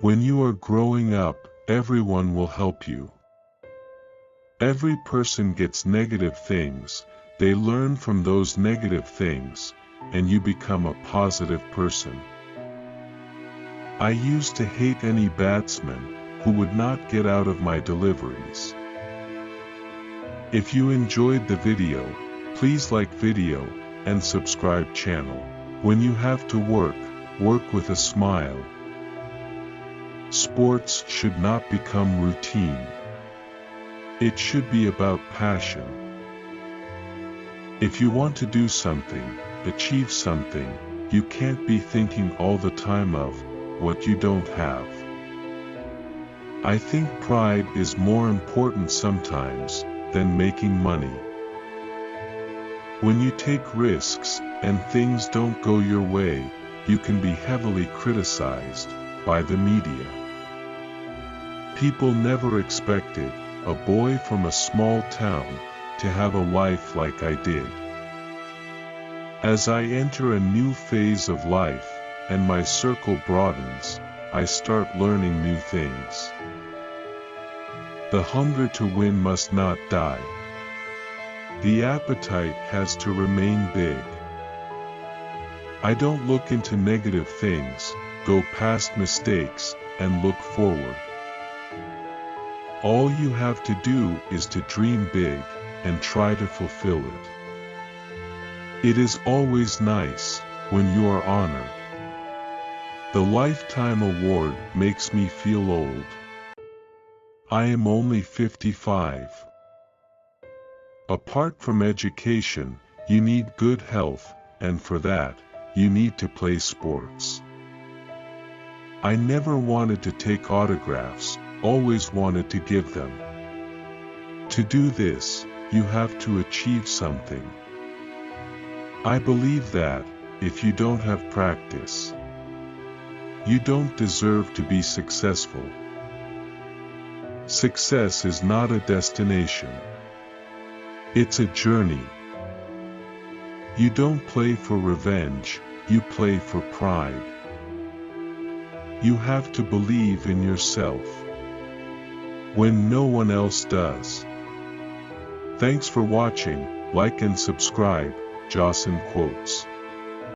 When you are growing up, everyone will help you. Every person gets negative things, they learn from those negative things, and you become a positive person. I used to hate any batsman who would not get out of my deliveries. If you enjoyed the video, please like video and subscribe channel. When you have to work, work with a smile. Sports should not become routine. It should be about passion. If you want to do something, achieve something, you can't be thinking all the time of what you don't have. I think pride is more important sometimes than making money. When you take risks and things don't go your way, you can be heavily criticized by the media. People never expected a boy from a small town to have a life like I did. As I enter a new phase of life and my circle broadens, I start learning new things. The hunger to win must not die. The appetite has to remain big. I don't look into negative things, go past mistakes, and look forward. All you have to do is to dream big and try to fulfill it. It is always nice when you are honored. The Lifetime Award makes me feel old. I am only 55. Apart from education, you need good health, and for that, you need to play sports. I never wanted to take autographs, always wanted to give them. To do this, you have to achieve something. I believe that, if you don't have practice, you don't deserve to be successful. Success is not a destination. It's a journey. You don't play for revenge, you play for pride. You have to believe in yourself when no one else does. Thanks for watching, like and subscribe. Jossan quotes.